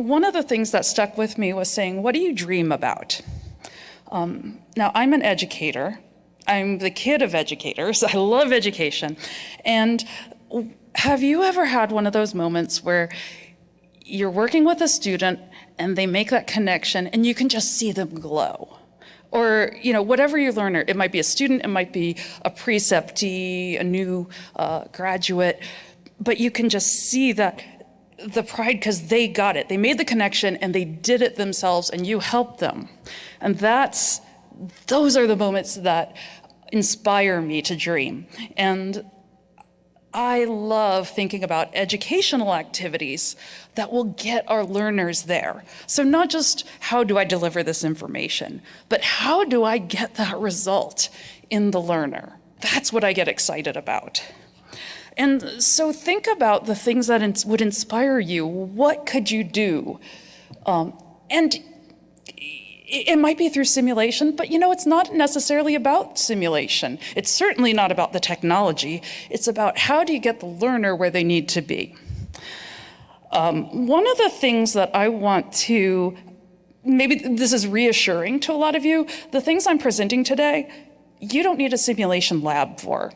one of the things that stuck with me was saying, what do you dream about? Now, I'm an educator. I'm the kid of educators. I love education. And have you ever had one of those moments where you're working with a student and they make that connection and you can just see them glow? Or, whatever you learn, it might be a student, it might be a preceptee, a new graduate, but you can just see that the pride because they got it. They made the connection and they did it themselves and you helped them. And those are the moments that inspire me to dream. And I love thinking about educational activities that will get our learners there. So not just how do I deliver this information, but how do I get that result in the learner? That's what I get excited about. And so think about the things that would inspire you. What could you do? And it might be through simulation, but it's not necessarily about simulation. It's certainly not about the technology. It's about how do you get the learner where they need to be. One of the things that I want to, maybe this is reassuring to a lot of you, the things I'm presenting today, you don't need a simulation lab for.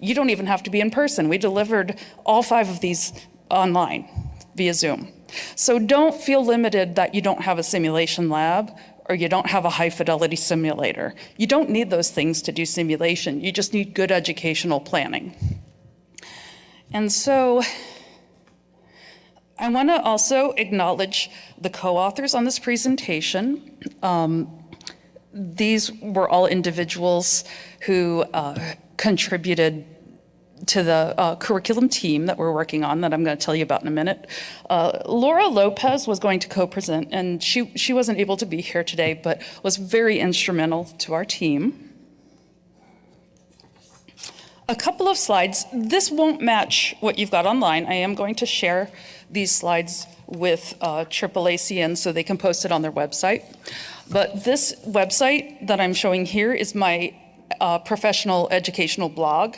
You don't even have to be in person. We delivered all 5 of these online via Zoom. So don't feel limited that you don't have a simulation lab or you don't have a high fidelity simulator. You don't need those things to do simulation. You just need good educational planning. And so I want to also acknowledge the co-authors on this presentation. These were all individuals who contributed to the curriculum team that we're working on that I'm going to tell you about in a minute. Laura Lopez was going to co-present, and she wasn't able to be here today, but was very instrumental to our team. A couple of slides. This won't match what you've got online. I am going to share these slides with AAACN so they can post it on their website. But this website that I'm showing here is my professional educational blog.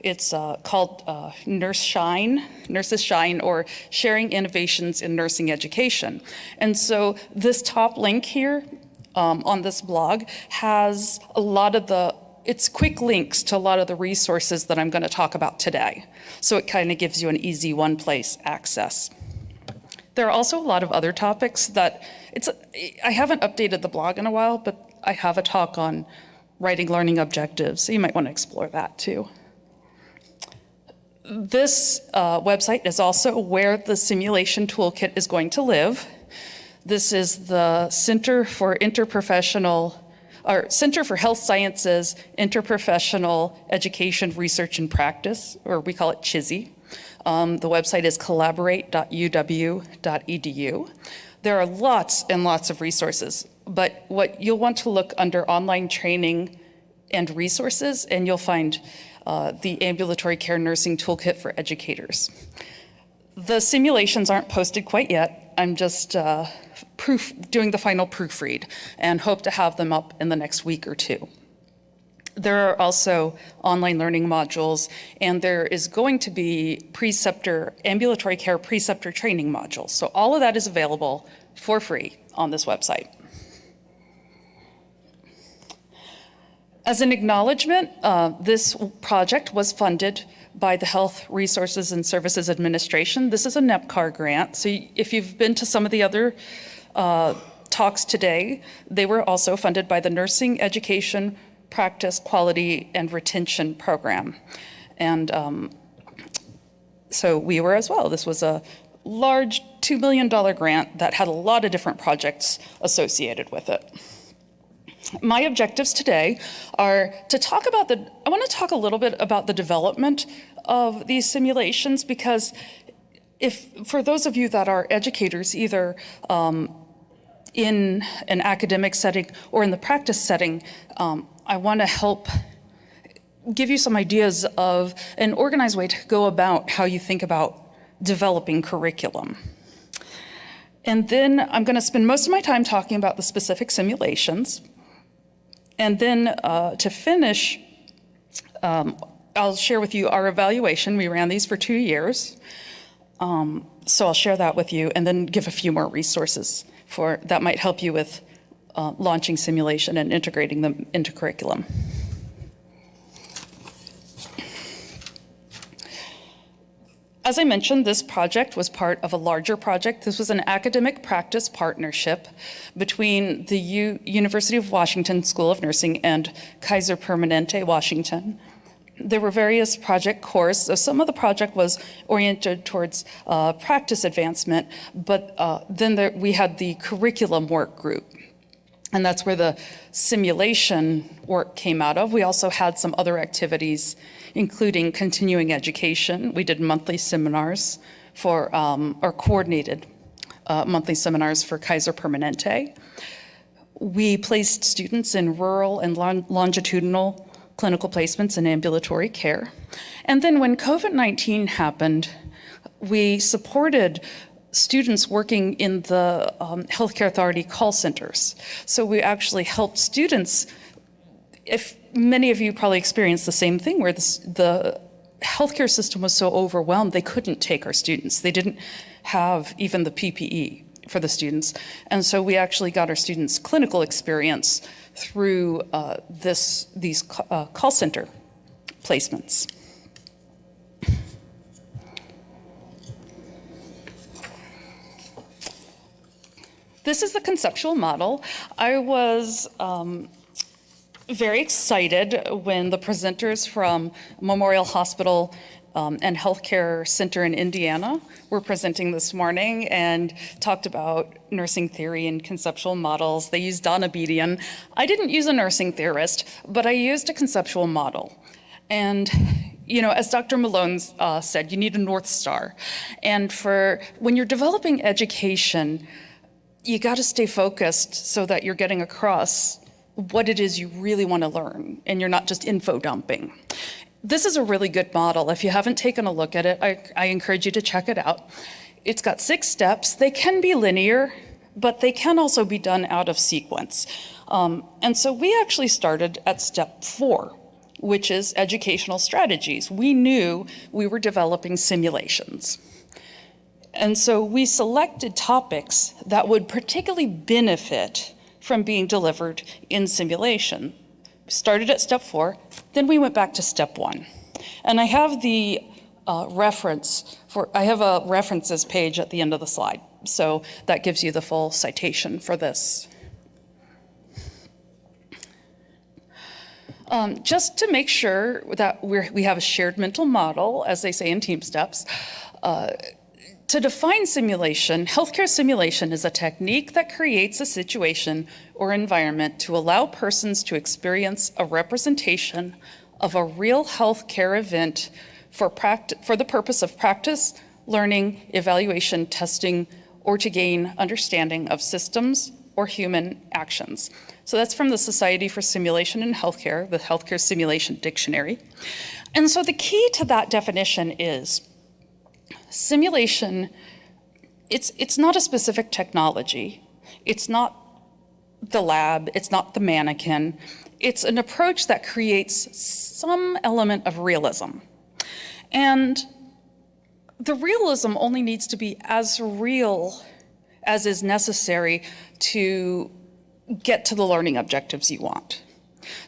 It's called Nurses Shine, or Sharing Innovations in Nursing Education. And so this top link here on this blog has a lot of it's quick links to a lot of the resources that I'm going to talk about today. So it kind of gives you an easy one-place access. There are also a lot of other topics that I haven't updated the blog in a while, but I have a talk on writing learning objectives, so you might want to explore that too. This website is also where the simulation toolkit is going to live. This is the Center for Health Sciences Interprofessional Education Research and Practice, or we call it CHISI. The website is collaborate.uw.edu. There are lots and lots of resources, but what you'll want to look under online training and resources, and you'll find the Ambulatory Care Nursing Toolkit for Educators. The simulations aren't posted quite yet. I'm just doing the final proofread and hope to have them up in the next week or two. There are also online learning modules, and there is going to be ambulatory care preceptor training modules. So all of that is available for free on this website. As an acknowledgement, this project was funded by the Health Resources and Services Administration. This is a NEPCAR grant. So if you've been to some of the other talks today, they were also funded by the Nursing Education Practice Quality and Retention Program. And so we were as well. This was a large $2 million grant that had a lot of different projects associated with it. My objectives today are to talk about I want to talk a little bit about the development of these simulations, because for those of you that are educators, either in an academic setting or in the practice setting, I want to help give you some ideas of an organized way to go about how you think about developing curriculum. And then I'm going to spend most of my time talking about the specific simulations. And then to finish, I'll share with you our evaluation. We ran these for 2 years. So I'll share that with you and then give a few more resources that might help you with launching simulation and integrating them into curriculum. As I mentioned, this project was part of a larger project. This was an academic practice partnership between the University of Washington School of Nursing and Kaiser Permanente, Washington. There were various project cores. So some of the project was oriented towards practice advancement, but then we had the curriculum work group. And that's where the simulation work came out of. We also had some other activities, including continuing education. We did monthly seminars or coordinated monthly seminars for Kaiser Permanente. We placed students in rural and longitudinal clinical placements in ambulatory care. And then when COVID-19 happened, we supported students working in the Healthcare Authority call centers. So we actually helped students. If many of you probably experienced the same thing, where the healthcare system was so overwhelmed, they couldn't take our students. They didn't have even the PPE for the students. And so we actually got our students clinical experience through these call center placements. This is the conceptual model. I was very excited when the presenters from Memorial Hospital and Healthcare Center in Indiana were presenting this morning and talked about nursing theory and conceptual models. They used Donna Bedian. I didn't use a nursing theorist, but I used a conceptual model. And as Dr. Malone said, you need a North Star. And when you're developing education, you got to stay focused so that you're getting across what it is you really want to learn, and you're not just info dumping. This is a really good model. If you haven't taken a look at it, I encourage you to check it out. It's got 6 steps. They can be linear, but they can also be done out of sequence. And so we actually started at step 4, which is educational strategies. We knew we were developing simulations. And so we selected topics that would particularly benefit from being delivered in simulation. We started at step 4, then we went back to step 1. And I have the I have a references page at the end of the slide. So that gives you the full citation for this. Just to make sure that we have a shared mental model, as they say in Team Steps, to define simulation, healthcare simulation is a technique that creates a situation or environment to allow persons to experience a representation of a real healthcare event for the purpose of practice, learning, evaluation, testing, or to gain understanding of systems or human actions. So that's from the Society for Simulation in Healthcare, the Healthcare Simulation Dictionary. And so the key to that definition is simulation, it's not a specific technology. It's not the lab, it's not the mannequin. It's an approach that creates some element of realism. And the realism only needs to be as real as is necessary to get to the learning objectives you want.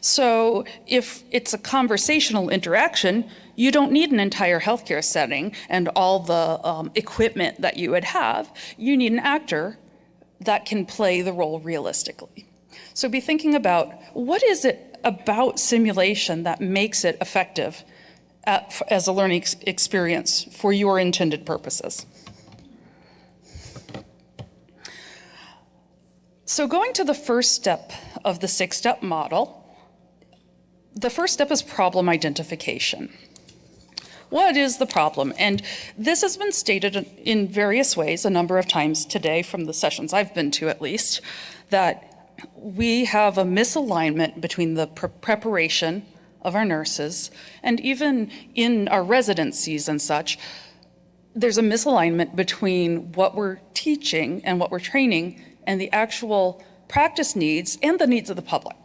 So if it's a conversational interaction, you don't need an entire healthcare setting and all the equipment that you would have. You need an actor that can play the role realistically. So be thinking about, what is it about simulation that makes it effective as a learning experience for your intended purposes? So going to the first step of the 6-step model, the first step is problem identification. What is the problem? And this has been stated in various ways a number of times today from the sessions I've been to at least, that we have a misalignment between the preparation of our nurses, and even in our residencies and such, there's a misalignment between what we're teaching and what we're training and the actual practice needs and the needs of the public.